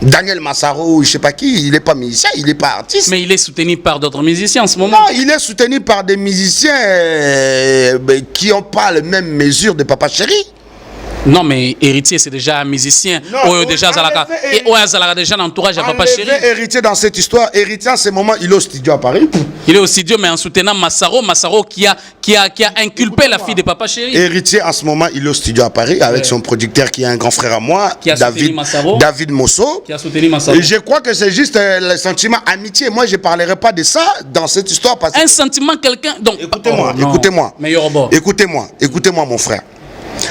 Daniel Massaro, je sais pas qui, il n'est pas musicien, il n'est pas artiste. Mais il est soutenu par d'autres musiciens en ce moment. Non, il est soutenu par des musiciens qui n'ont pas la même mesure de Papa Chéri. Non, mais héritier, c'est déjà un musicien. Non, déjà déjà l'entourage à Papa Chéri. Héritier dans cette histoire. Héritier en ce moment, il est au studio à Paris. Il est au studio, mais en soutenant Massaro qui a inculpé la fille de Papa Chéri. Héritier en ce moment, il est au studio à Paris avec son producteur qui est un grand frère à moi, David Mosso. Qui a soutenu Massaro. Et je crois que c'est juste le sentiment amitié. Moi, je ne parlerai pas de ça dans cette histoire. Parce un sentiment quelqu'un. Donc, écoutez-moi. Mais écoutez-moi, mon frère.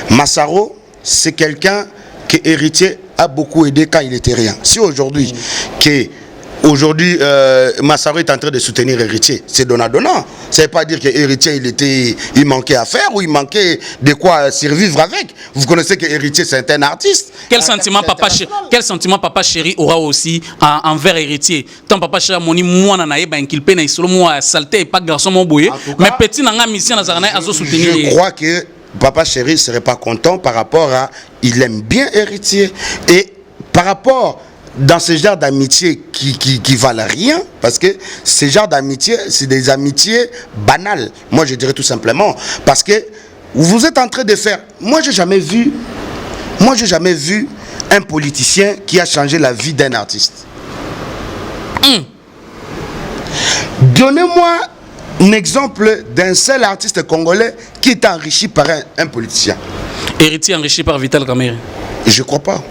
Massaro, c'est quelqu'un qui est héritier a beaucoup aidé quand il était rien. Si aujourd'hui, Massaro est en train de soutenir Héritier, c'est donnant-donnant. Ça ne veut pas dire que Héritier, il manquait à faire ou il manquait de quoi survivre avec. Vous connaissez que Héritier, c'est un artiste. Quel sentiment papa chéri aura aussi envers Héritier? Tant papa chéri moni moi nanaye ba inculpé na isolo moi saleté et pas garçon mon boye. Mais petit nanga mission na zarana azo soutenir. Je crois que papa chéri serait pas content par rapport à il aime bien Héritier et par rapport dans ce genre d'amitié qui valent rien, parce que ce genre d'amitié, c'est des amitiés banales. Moi, je dirais tout simplement, parce que vous êtes en train de faire... Moi, j'ai jamais vu un politicien qui a changé la vie d'un artiste. Donnez-moi un exemple d'un seul artiste congolais qui est enrichi par un politicien. Héritier enrichi par Vital Kamerhe? Je crois pas.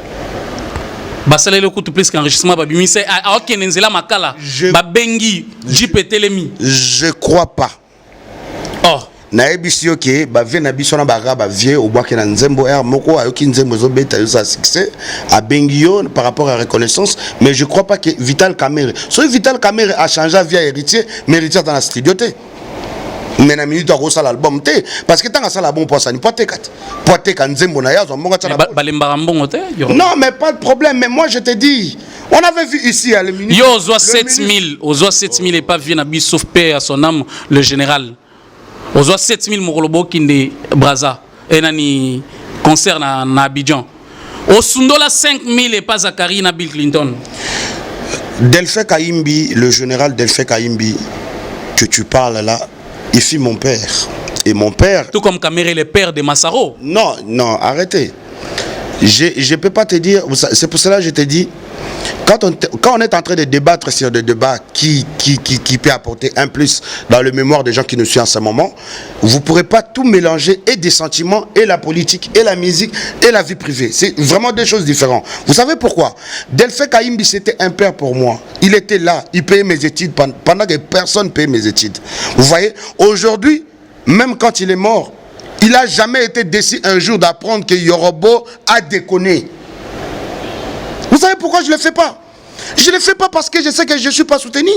Basale le coup plus qu'enrichissement babimisa a okenenzela makala babengi jipetelemi. Je crois pas. Oh na ebisi OK ba vie na biso na baga ba vie au bois na nzembo er moko ayoki nzembo zo beta yo sa succès a bengio par rapport à reconnaissance, mais je crois pas que Vital Kamerhe Vital Kamerhe a changé via Héritier, mais Héritier dans la studio té. Mais na minute à ça l'album té parce que tant que ça l'album pour ça ni pas té nzembo na yazo monga tsa non mais pas de problème, mais moi je te dis on avait vu ici à le ministre yo ozoa 7000 et pas vient na sauf paix à son âme le général ozoa 7000 mokolobo kinde Braza et nani concert na Abidjan osundola 5000 et pas Zakari na Bill Clinton. Delphin Kaimbi, le général Delphin Kaimbi que tu parles là, il fut mon père. Et mon père... Tout comme Kamerhe, le père de Massaro. Non, arrêtez. Je ne peux pas te dire... C'est pour cela que je te dis... Quand on est en train de débattre sur des débats qui peut apporter un plus dans le mémoire des gens qui nous suivent en ce moment, vous ne pourrez pas tout mélanger, et des sentiments, et la politique, et la musique, et la vie privée. C'est vraiment deux choses différentes. Vous savez pourquoi? Delphin Kaimbi, c'était un père pour moi. Il était là, il payait mes études pendant que personne ne payait mes études. Vous voyez, aujourd'hui, même quand il est mort, il n'a jamais été déçu un jour d'apprendre que Yorobo a déconné. Vous savez pourquoi je ne le fais pas? Je ne le fais pas parce que je sais que je ne suis pas soutenu.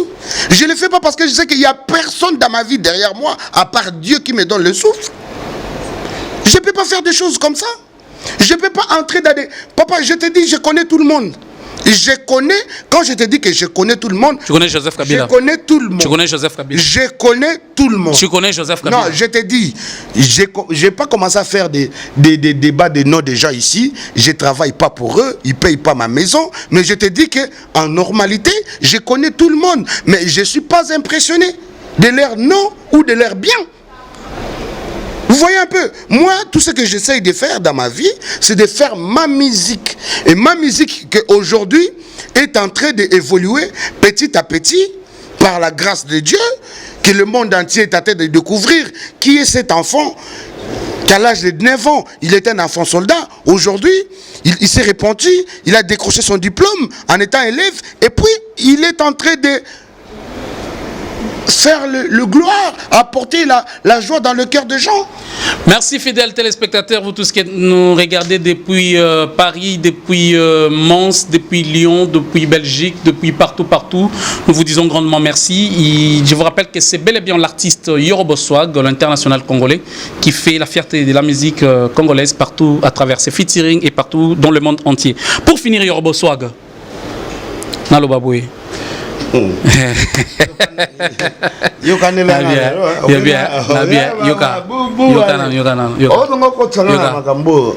Je ne le fais pas parce que je sais qu'il n'y a personne dans ma vie derrière moi, à part Dieu qui me donne le souffle. Je ne peux pas faire des choses comme ça. Je ne peux pas entrer dans des... Papa, je te dis, je connais tout le monde. Je connais, quand je te dis que je connais tout le monde... Tu connais Joseph Kabila? Je connais tout le monde. Tu connais Joseph Kabila? Je connais tout le monde. Tu connais Joseph Kabila? Non, je te dis, je n'ai pas commencé à faire des débats de noms des gens ici. Je ne travaille pas pour eux, ils ne payent pas ma maison. Mais je te dis qu'en normalité, je connais tout le monde. Mais je ne suis pas impressionné de leur nom ou de leur bien. Vous voyez un peu, moi, tout ce que j'essaye de faire dans ma vie, c'est de faire ma musique. Et ma musique, qu'aujourd'hui, est en train d'évoluer petit à petit, par la grâce de Dieu, que le monde entier est en train de découvrir qui est cet enfant, qu'à l'âge de 9 ans, il était un enfant soldat. Aujourd'hui, il s'est répandu, il a décroché son diplôme en étant élève, et puis il est en train de faire le gloire, apporter la joie dans le cœur des gens. Merci fidèles téléspectateurs, vous tous qui nous regardez depuis Paris, depuis Mons, depuis Lyon, depuis Belgique, depuis partout. Nous vous disons grandement merci. Et je vous rappelle que c'est bel et bien l'artiste Yorobo Swag, l'international congolais, qui fait la fierté de la musique congolaise partout à travers ses featuring et partout dans le monde entier. Pour finir, Yorobo Swag, Nalo Baboué.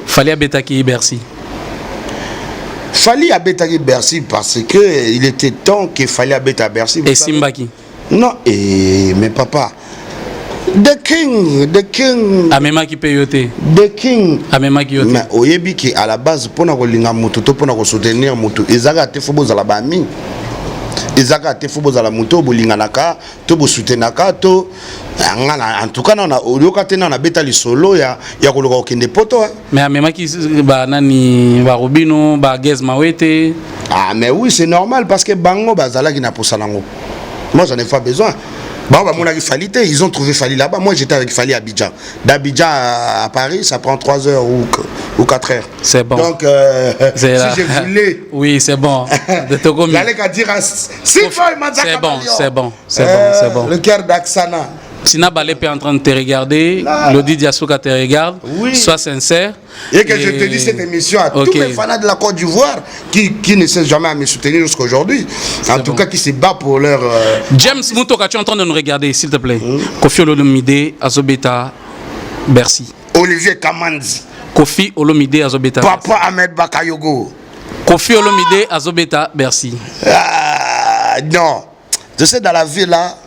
Fali abetaki Bercy. Fali abetaki Bercy parce que il était temps qu'il fallait abeta Bercy. Et Simbaki. Non, mais papa. The king. Amema qui payote. The king. Amema qui yote. Mais oyebi ki à la base pour na kolinga mutu to pour na ko soutenir mutu. Ezaka te fobo za la bami. Ezaka te fobo za la mutu bolinga naka to bo soutenaka to en tout cas na olioka te na beta li solo ya koloka okende poto. Mais amema ki ba nani ba Robino ba Gez Mawete. Ah mais oui, c'est normal parce que bango bazala ki na posalango. Moi j'en ai pas besoin. Ils ont trouvé Fali là-bas. Moi j'étais avec Fali à Abidjan. D'Abidjan à Paris, ça prend 3 heures ou ou 4 heures. C'est bon. Donc, si là. je voulais... Oui, c'est bon. De Togo. J'allais qu'à dire à Sylvain Manzaka C'est bon, Malion. c'est bon, c'est bon, c'est bon. Le cœur d'Aksana. Sina Balé est en train de te regarder, Lodi Diasouka te regarde, Oui. sois sincère. Et que je te dis cette émission à tous les fans de la Côte d'Ivoire qui ne cessent jamais à me soutenir jusqu'à aujourd'hui. En tout cas, qui se battent pour leur... James Moutoka, tu es en train de nous regarder, s'il te plaît. Kofi Olomide, Azobeta, Bercy. Olivier Kamandi. Kofi Olomide, Azobeta. Papa Ahmed Bakayogo. Kofi Olomide, Azobeta, Bercy. Ah, non. Je sais, dans la vie là,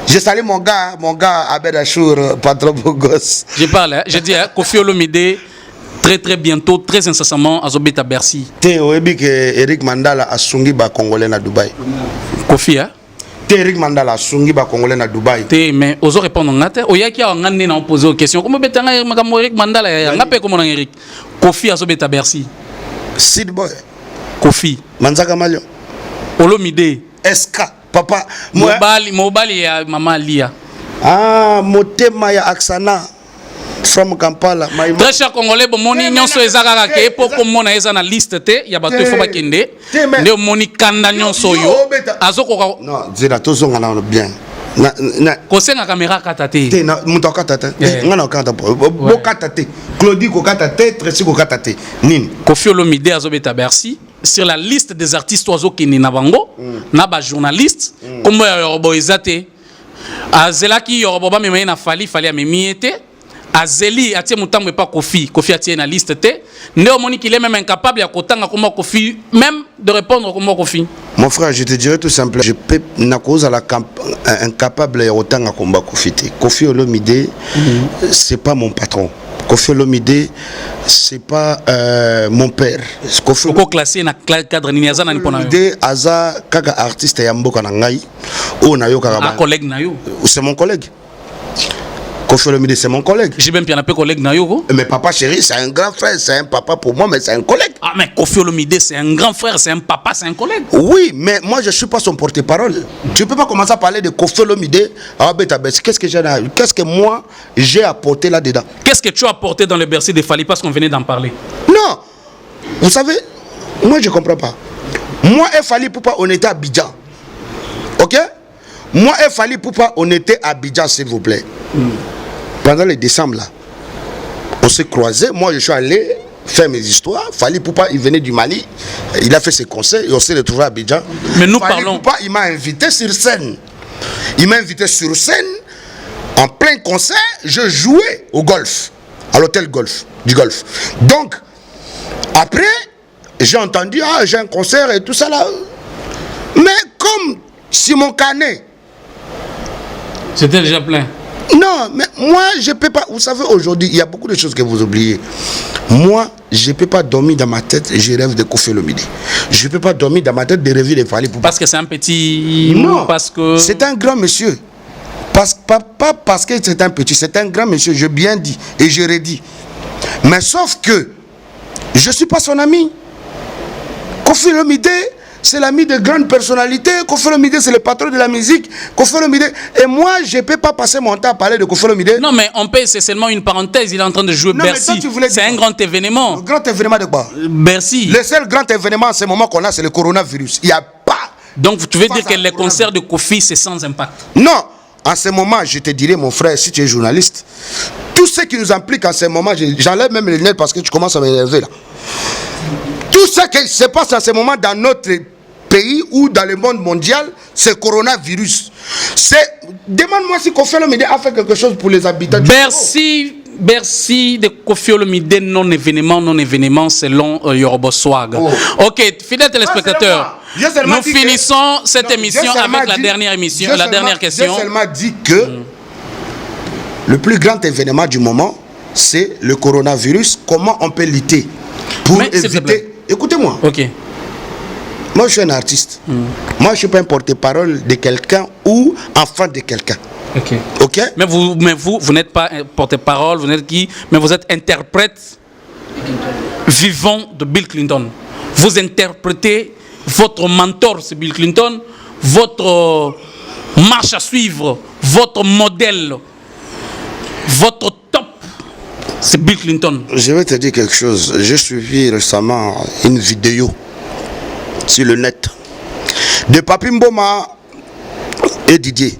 j'ai salé mon gars Abed Achour, patron beau gosse. Je parle, hein, je dis, hein, Kofi Olomide, très bientôt, très incessamment, Azobeta, Bercy. T'es au que Eric Mandala a sungi ba Congolais na Dubaï. Kofi, hein? T'es Eric Mandala a sungi ba Congolais na Dubaï. T'es, mais oser répondre en ngate. Oya qui a en ngane na poser aux questions. Comment betanga Eric Mandala ya ngape comment Eric. Kofi Azobeta, Bercy. Sid Boy. Kofi. Manzaka Malion. Olomide. SK. Papa. Mobali ya Maman Lia. Ah, Motema ya Aksana. From Kampala. Très cher Congolais, bon moni nyonso ezaka ke pour mona eza na liste te ya bato ifo bakende. Ne moni kanda nyonso yo. Azoko non, zera tozonga na bien. Kosenga caméra katate. Te na muto katate. Ngana kata bo katate. Claudie ko katate, Tracy ko katate. Nini? Kofi Olomide Azobeta Bercy sur la liste des artistes oiseaux qui na bango, na ba journaliste, comme Yorobo ezate. Azelaki Yorobo ba mema na fali a memiete. Azeli atie mutamwe pas Kofi atie na liste te. Néomoni qu'il est même incapable à kotanga comme Kofi, même de répondre comme Kofi. Mon frère, je te dirais tout simplement, je peux na cause à la incapable à kotanga comme Kofi. Kofi Olomide, c'est pas mon patron. Kofi Olomide, c'est pas mon père. Kofi classé na cadre niaza na nipona. Olomide aza kaka artiste ya mboka na ngai. O na yo kaka ba. Collègue na yo. C'est mon collègue. Kofi Olomide, c'est mon collègue. J'ai même bien appelé collègue na yo. Mais papa chéri, c'est un grand frère, c'est un papa pour moi, mais c'est un collègue. Ah mais Kofi Olomide, c'est un grand frère, c'est un papa, c'est un collègue. Oui, mais moi je suis pas son porte-parole. Tu peux pas commencer à parler de Kofi Olomide. Ah qu'est-ce que moi j'ai apporté là-dedans? Qu'est-ce que tu as apporté dans le Bercy de Fally parce qu'on venait d'en parler? Non, vous savez, moi je comprends pas. Moi et Fally Poupa, on était à Abidjan. Ok? Moi et Fally Poupa, on était à Abidjan, s'il vous plaît. Pendant le décembre là, on s'est croisés. Moi je suis allé faire mes histoires. Fally Poupa, il venait du Mali, il a fait ses concerts et on s'est retrouvé à Abidjan. Mais nous Fally parlons. Poupa, il m'a invité sur scène. Il m'a invité sur scène en plein concert. Je jouais au golf, à l'hôtel golf, du golf. Donc après, j'ai entendu j'ai un concert et tout ça là. Mais comme Simon Canet, c'était déjà plein. Non, mais moi, je ne peux pas... Vous savez, aujourd'hui, il y a beaucoup de choses que vous oubliez. Moi, je ne peux pas dormir dans ma tête et je rêve de Kofi Olomide. Je ne peux pas dormir dans ma tête de rêver de Fally Poupa. Parce que c'est un petit... Non, parce que... c'est un grand monsieur. Pas parce que c'est un petit, c'est un grand monsieur, je bien dit et je redis. Mais sauf que je ne suis pas son ami. Kofi Olomide, c'est l'ami de grandes personnalités. Kofi Olomide, c'est le patron de la musique. Kofi Olomide. Et moi, je ne peux pas passer mon temps à parler de Kofi Olomide. Non, mais on peut, c'est seulement une parenthèse. Il est en train de jouer non, Bercy. C'est un grand événement. Le grand événement de quoi? Bercy. Le seul grand événement en ce moment qu'on a, c'est le coronavirus. Il n'y a pas. Donc, tu veux dire que les concerts de Kofi, c'est sans impact? Non. En ce moment, je te dirais, mon frère, si tu es journaliste, tout ce qui nous implique en ce moment, j'enlève même les lunettes parce que tu commences à m'énerver là. Tout ce qui se passe en ce moment dans notre pays ou dans le monde mondial, c'est coronavirus. Demande-moi si Kofi Olomide a fait quelque chose pour les habitants du Bercy de Kofi Olomide, non-événement selon Yorobo Swag. Oh. Ok, fidèles téléspectateurs, nous finissons cette émission avec la dernière émission, la dernière question. J'ai seulement dit que le plus grand événement du moment, c'est le coronavirus. Comment on peut lutter pour éviter... Écoutez-moi. Ok. Moi, je suis un artiste. Moi, je ne suis pas un porte-parole de quelqu'un ou enfant de quelqu'un. Ok. Ok. Mais vous n'êtes pas un porte-parole, vous n'êtes qui? Mais vous êtes interprète vivant de Bill Clinton. Vous interprétez votre mentor, c'est Bill Clinton, votre marche à suivre, votre modèle, votre top, C'est Bill Clinton. Je vais te dire quelque chose. J'ai suivi récemment une vidéo sur le net de Papi Mboma et Didier.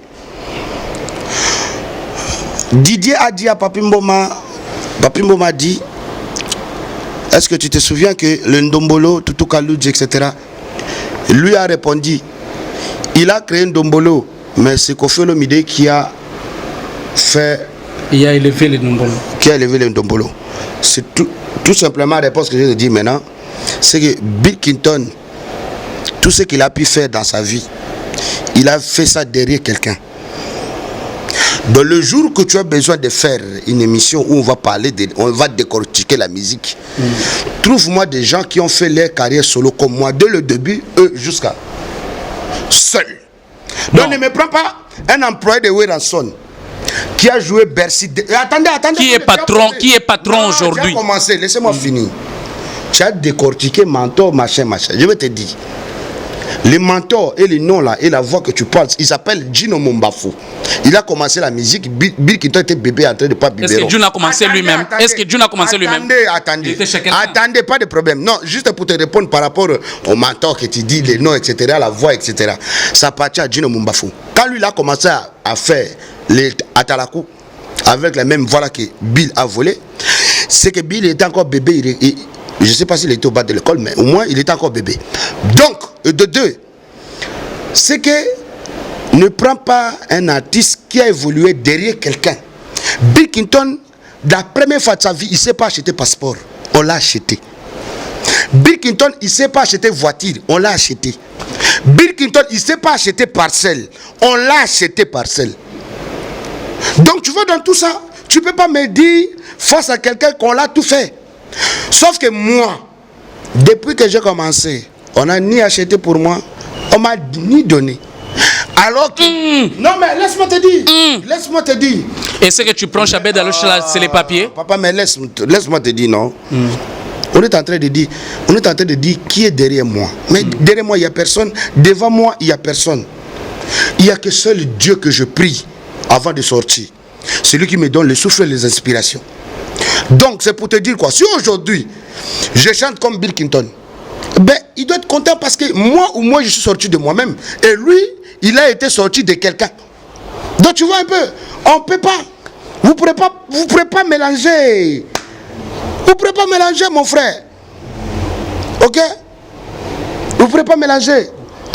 Didier a dit à Papi Mboma dit, est-ce que tu te souviens que le Ndombolo, Tutu Kaludji, etc., lui a répondu, il a créé Ndombolo, mais c'est Koffi Olomide qui a fait... Il a élevé le Ndombolo. Qui a élevé le Ndombolo. C'est tout simplement la réponse que je te dis maintenant, c'est que Bill Clinton, tout ce qu'il a pu faire dans sa vie, il a fait ça derrière quelqu'un. Dans le jour que tu as besoin de faire une émission où on va parler, on va décortiquer la musique, trouve-moi des gens qui ont fait leur carrière solo comme moi, dès le début, eux jusqu'à seul. Donc ne me prends pas un employé de Weranson qui a joué Bercy. Attendez. Qui est patron aujourd'hui? Tu as commencé, laissez-moi finir. Tu as décortiqué mentor, machin. Je vais te dire. Les mentors et les noms là et la voix que tu parles, il s'appelle Gino Mombafu. Il a commencé la musique. Bill Clinton était bébé en train de pas biberon. Est-ce que June a commencé lui-même? Est-ce que June a commencé lui-même? Attendez, pas de problème. Non, juste pour te répondre par rapport au mentor que tu dis, les noms, etc., la voix, etc. Ça appartient à Gino Mombafu. Quand lui il a commencé à faire les Atalakou avec la même voix là que Bill a volé, c'est que Bill était encore bébé. Je ne sais pas s'il était au bas de l'école, mais au moins il était encore bébé. Donc, de deux, c'est que ne prends pas un artiste qui a évolué derrière quelqu'un. Bill Clinton, la première fois de sa vie, il ne sait pas acheter passeport. On l'a acheté. Bill Clinton, il ne sait pas acheter voiture. On l'a acheté. Bill Clinton, il ne sait pas acheter parcelle. On l'a acheté parcelle. Donc tu vois, dans tout ça, tu ne peux pas me dire face à quelqu'un qu'on l'a tout fait. Sauf que moi, depuis que j'ai commencé, on n'a ni acheté pour moi, on m'a ni donné. Alors que... Non mais laisse-moi te dire. Et c'est que tu prends Chabed à l'autre, c'est les papiers? Papa, mais laisse-moi te dire, non. On est en train de dire qui est derrière moi. Mais derrière moi, il n'y a personne. Devant moi, il n'y a personne. Il n'y a que seul Dieu que je prie avant de sortir. C'est lui qui me donne le souffle et les inspirations. Donc, c'est pour te dire quoi. Si aujourd'hui, je chante comme Bill Clinton, ben, il doit être content parce que moi, je suis sorti de moi-même. Et lui, il a été sorti de quelqu'un. Donc, tu vois un peu, on ne peut pas. Vous ne pourrez pas mélanger. Vous ne pourrez pas mélanger, mon frère. Ok? Vous ne pourrez pas mélanger.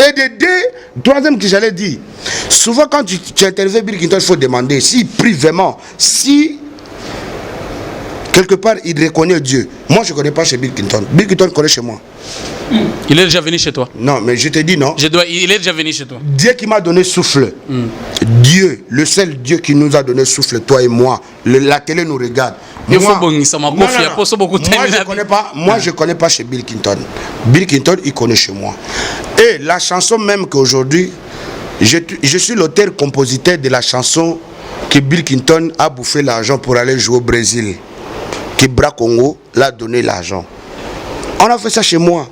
Et de deux, troisième que j'allais dire, souvent quand tu interviens Bill Clinton, il faut demander s'il prie vraiment, si quelque part il reconnaît Dieu. Moi je ne connais pas chez Bill Clinton. Bill Clinton connaît chez moi. Il est déjà venu chez toi? Non, mais je te dis non. Il est déjà venu chez toi. Dieu qui m'a donné souffle. Dieu, le seul Dieu qui nous a donné souffle, toi et moi. La télé nous regarde. Moi, je connais pas chez Bill Clinton. Bill Clinton, il connaît chez moi. Et la chanson même qu'aujourd'hui, je suis l'auteur-compositeur de la chanson que Bill Clinton a bouffé l'argent pour aller jouer au Brésil. Que Bra Congo l'a donné l'argent. On a fait ça chez moi.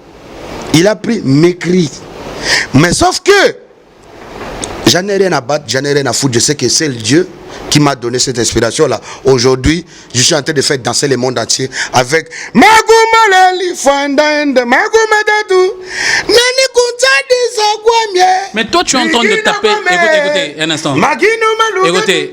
Il a pris mes cris. Mais sauf que j'en ai rien à battre, j'en ai rien à foutre. Je sais que c'est le Dieu qui m'a donné cette inspiration-là. Aujourd'hui, je suis en train de faire danser le monde entier avec mais toi, tu es en train de taper. Écoutez, un instant.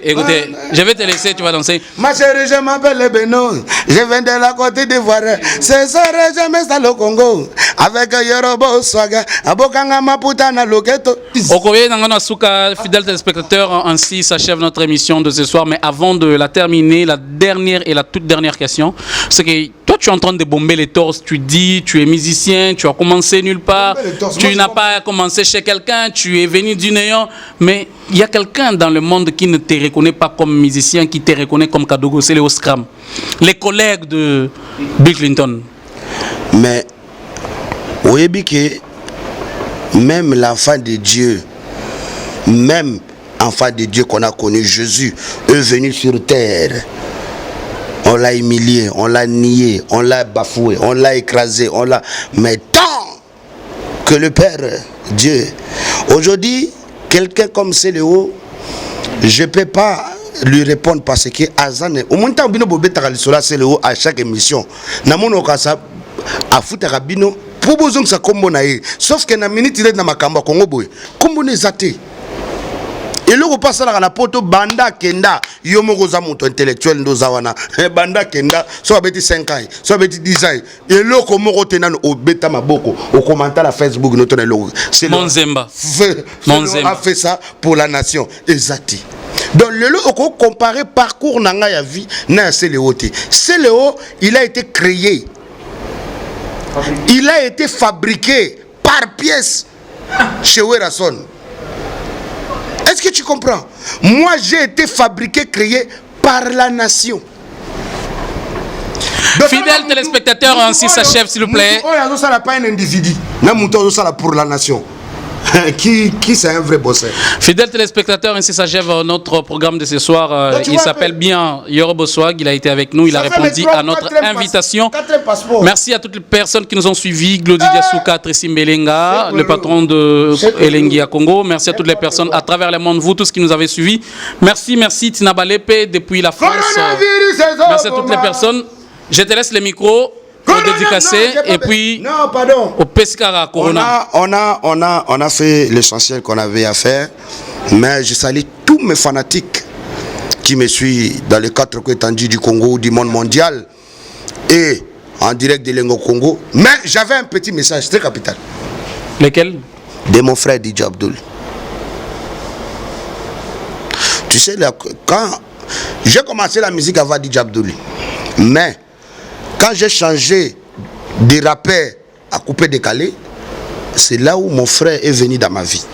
Écoutez, je vais te laisser, tu vas danser. Ma chérie, je m'appelle Beno. Je viens de la Côte d'Ivoire. C'est ça, je m'installe au Congo. Avec Yorobo Swaga. Abokanga Maputana Loketo. Okoye Nangana Souka, fidèles téléspectateurs, ainsi s'achève notre émission de ce soir. Mais avant de la terminer, la dernière et la toute dernière question, c'est que toi, tu es en train de bomber les torses. Tu dis, tu es musicien, tu as commencé nulle part. Tu n'as pas commencé chez quelqu'un, tu es venu du néant. Mais il y a quelqu'un dans le monde qui ne te reconnaît pas comme musicien, qui te reconnaît comme Kadogo, c'est les Oscram. Les collègues de Bill Clinton. Mais, vous voyez que même l'enfant de Dieu, même enfant de Dieu qu'on a connu, Jésus, est venu sur terre. On l'a humilié, on l'a nié, on l'a bafoué, on l'a écrasé, mais tant que le Père, Dieu. Aujourd'hui, quelqu'un comme Céléo, je ne peux pas lui répondre parce que Azane, au moins tant bino bobeta lisola c'est le haut à chaque émission. Na mono kasa a futa rabino pour besoin que ça combo na ye. Sauf que na minute il est na makamba Congo boy. Combo ne zate. Et là on passe à la poto banda kenda yomo goza moto intellectuel ndo zawana. Banda kenda so abeti 5 ans, so abeti 10 ans. Et là comme rotena au beta maboko au commentaire à Facebook noto na logo. C'est Monzemba. Monzemba a fait ça pour la nation. Exacti. Donc le lot on comparer parcours nanga ya vie na CLO té. CLO il a été créé. Il a été fabriqué par pièce chez Werason. Est-ce que tu comprends? Moi j'ai été fabriqué, créé par la nation. Donc, fidèles téléspectateurs, ainsi s'achève s'il vous plaît. Ça n'a pas un individu. Ça pour la nation. qui c'est un vrai bosseur. Fidèles téléspectateurs, ainsi s'achève notre programme de ce soir. Il s'appelle bien Yorobo Swag. Il a été avec nous. Il a répondu à notre invitation. Merci à toutes les personnes qui nous ont suivis. Glody Diasuka, Tracy Mbelenga, le patron de Elengi à Congo. Merci à toutes les personnes à travers le monde, vous tous qui nous avez suivis. Merci Tina Balepe depuis la France. Merci à toutes les personnes. Je te laisse le micro. Pour dédicacer et puis non, pardon. Au Pescara Corona. On a fait l'essentiel qu'on avait à faire, mais je salue tous mes fanatiques qui me suivent dans les 4 coins étendus du Congo, du monde mondial et en direct de Lengo Congo. Mais j'avais un petit message très capital. Lequel? De mon frère DJ Abdul. Tu sais, là, quand j'ai commencé la musique avant DJ Abdul, mais quand j'ai changé de rappeur à coupé décalé, c'est là où mon frère est venu dans ma vie.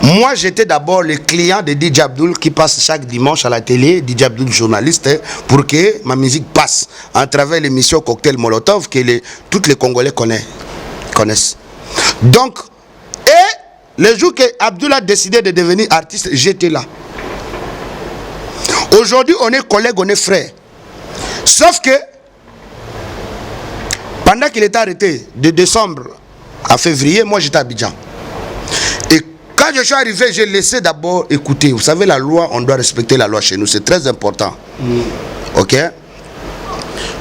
Moi, j'étais d'abord le client de DJ Abdul qui passe chaque dimanche à la télé, DJ Abdul journaliste, pour que ma musique passe à travers l'émission Cocktail Molotov que tous les Congolais connaissent. Donc, et le jour que Abdul a décidé de devenir artiste, j'étais là. Aujourd'hui, on est collègues, on est frères. Sauf que, pendant qu'il était arrêté, de décembre à février, moi j'étais à Abidjan. Et quand je suis arrivé, j'ai laissé d'abord écouter. Vous savez, la loi, on doit respecter la loi chez nous, c'est très important. Ok?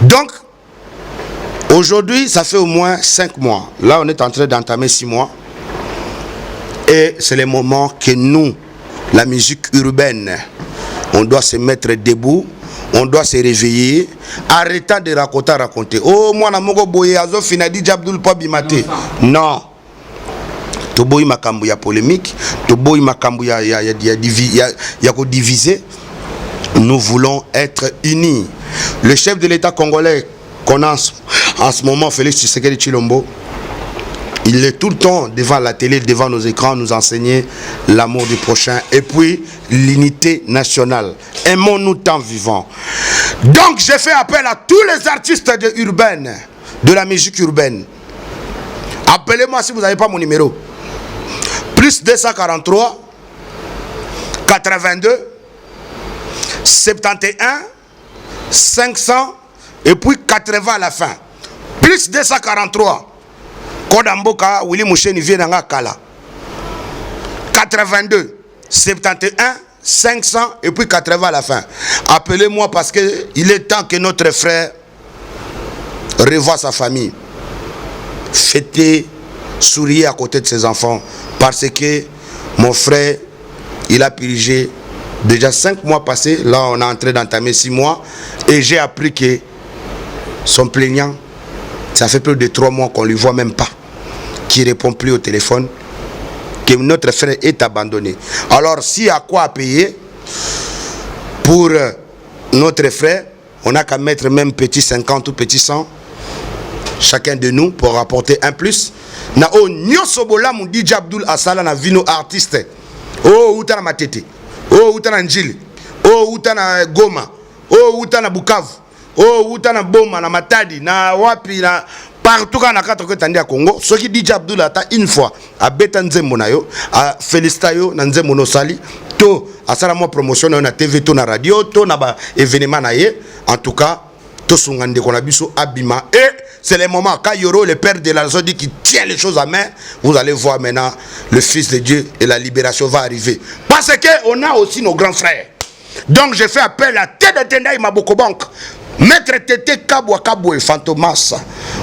Donc, aujourd'hui, ça fait au moins 5 mois. Là, on est en train d'entamer 6 mois. Et c'est le moment que nous, la musique urbaine, on doit se mettre debout. On doit se réveiller, arrêtant de raconter. Oh, moi, je boye azo fina DJ Abdul pa bimate. Non. To boy makambu ya polémique, to boy makambu ya diviser. Nous voulons être unis. Le chef de l'État congolais qu'on a en ce moment, Félix Tshisekedi Tshilombo, il est tout le temps devant la télé, devant nos écrans, nous enseigner l'amour du prochain et puis l'unité nationale. Aimons-nous tant vivants. Donc j'ai fait appel à tous les artistes urbains, de la musique urbaine. Appelez-moi si vous n'avez pas mon numéro. Plus 243 82 71 500 et puis 80 à la fin. Plus 243 Kodamboka, Willy Moucheni vient Kala. 82, 71, 500 et puis 80 à la fin. Appelez-moi parce qu'il est temps que notre frère revoie sa famille. Fêter, sourire à côté de ses enfants. Parce que mon frère, il a purgé déjà 5 mois passés. Là, on est en train d'entamer 6 mois. Et j'ai appris que son plaignant, ça fait plus de 3 mois qu'on ne lui voit même pas. Qui ne répond plus au téléphone, que notre frère est abandonné. Alors, s'il y a quoi à payer pour notre frère, on n'a qu'à mettre même petit 50 ou petit 100, chacun de nous, pour rapporter un plus. Na o nyosobola mon DJ Abdul Asala na vino artiste. Oh, utana Matete. Oh, utana Njili. Oh, utana Goma. Oh, utana Bukavu. Oh, utana Boma na Matadi na wapi na partout quand na quatre côtés à Congo. Ce qui dit Abdul ata une fois à Betanzembo na yo, à Félicitayo na Nzembo no sali, to à sala moi promotion na TV to na radio, to na ba événement na ye. En tout cas, to sungande qu'on a biso abima et c'est le moment. Quand Yoro, le père de la zone, dit qu'il tient les choses à main, vous allez voir maintenant le Fils de Dieu et la libération va arriver. Parce qu'on a aussi nos grands frères. Donc je fais appel à Tede Tendai Maboko Bank. Maître Tété Kabwa Kabwe Fantomas.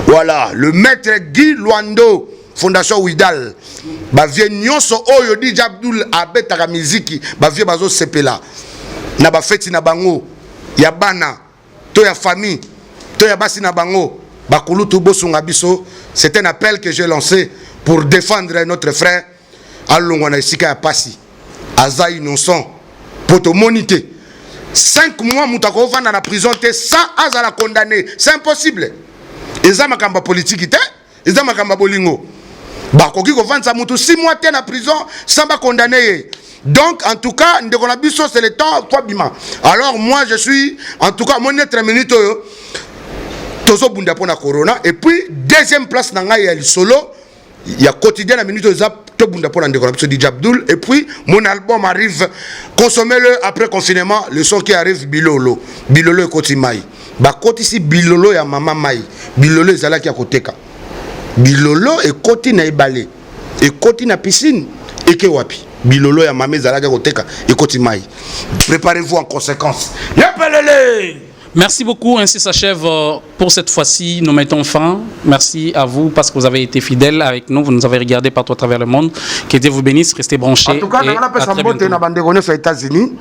Voilà, le maître Guy Luando, Fondation Ouidal. Bavie nyonso oyo DJ Abdul abetaka miziki, bavie bazo sepela. Na ba feti na bango, ya bana, to ya famille, to ya basi na bango, bakulutu bosunga biso. C'est un appel que j'ai lancé pour défendre notre frère Alongwana Esika ya Pasi. Aza innocent, poto monité. 5 mois moutako vanda na prison te sans azala condamné, c'est impossible. Eza makamba politique te, eza makamba bolingo. Bah koki ko vanda sa mutu 6 mois te na prison sans ba condamné. Donc en tout cas ndeko na biso c'est le temps toi bima. Alors moi je suis en tout cas mon être minute tozo bunda pona corona et puis deuxième place na ngai ya solo. Il y a quotidien la minute DJ Abdul et puis mon album arrive, consommez-le après confinement, le son qui arrive Bilolo et Koti Mai. Bah Koti si Bilolo ya Mama Mai, Bilolo ezala ki akoteka. Bilolo et Koti na ibale, et Koti na piscine et ke wapi. Bilolo ya Mama ezala ki akoteka et Koti Mai. Préparez-vous en conséquence. Yapelele. Merci beaucoup, ainsi s'achève pour cette fois-ci. Nous mettons fin. Merci à vous parce que vous avez été fidèles avec nous. Vous nous avez regardé partout à travers le monde. Que Dieu vous bénisse, restez branchés. En tout cas, aux États-Unis.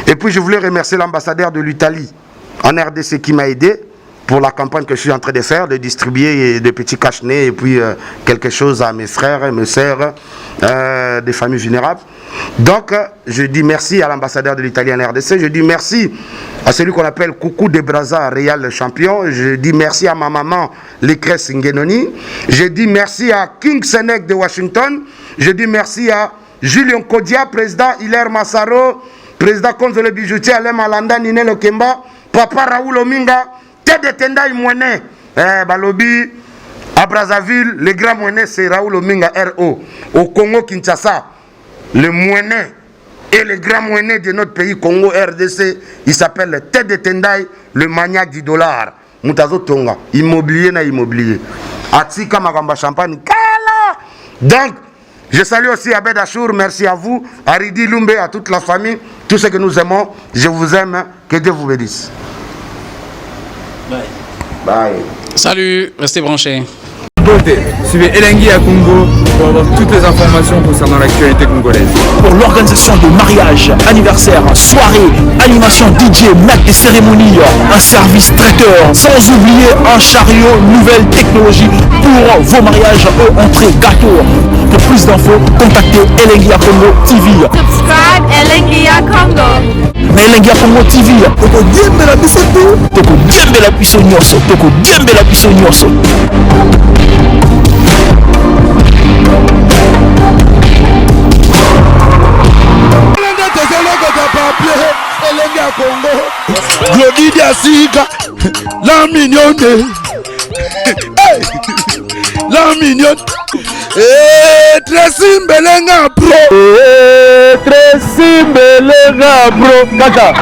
Et puis je voulais remercier l'ambassadeur de l'Italie en RDC qui m'a aidé pour la campagne que je suis en train de faire, de distribuer des petits cache-nez et puis quelque chose à mes frères et mes sœurs des familles vulnérables. Donc, je dis merci à l'ambassadeur de l'Italie en RDC. Je dis merci à celui qu'on appelle Coucou de Brazza, Real le champion. Je dis merci à ma maman, Lecresse Ngenoni. Je dis merci à King Senek de Washington. Je dis merci à Julien Kodia, président Hilaire Massaro, président Konzole Bijoutier, Alain Malanda, Nine Lokemba, Papa Raoul Ominga, Tede Tendai Mouene, Balobi, à Brazzaville, le grand Mouene, c'est Raoul Ominga, RO. Au Congo, Kinshasa, le Mouene et le grand Mouene de notre pays, Congo, RDC, il s'appelle Tede Tendai, le maniaque du dollar. Moutazo Tonga, immobilier na immobilier. Atika Magamba Champagne, Kala. Donc, je salue aussi Abed Achour, merci à vous, à Ridi Lumbe, à toute la famille, tous ceux que nous aimons, je vous aime, que Dieu vous bénisse. Bye. Bye. Salut, restez branchés. Suivez Elengi à Congo pour avoir toutes les informations concernant l'actualité congolaise. Pour l'organisation de mariages, anniversaires, soirées, animation DJ, maître des cérémonies, un service traiteur, sans oublier un chariot, nouvelle technologie pour vos mariages, entrée, gâteau. Pour plus d'infos, contactez Elengi à Congo TV. Subscribe Elengi à Congo. Mais Elengi à Congo TV, toko diembe la biso tu, toko diembe la biso nyonso, toko diembe la biso nyonso. Glody Diasika, la mignonne, la mignonne, Tracy Mbelenga Pro, Tracy Mbelenga Pro, kaka.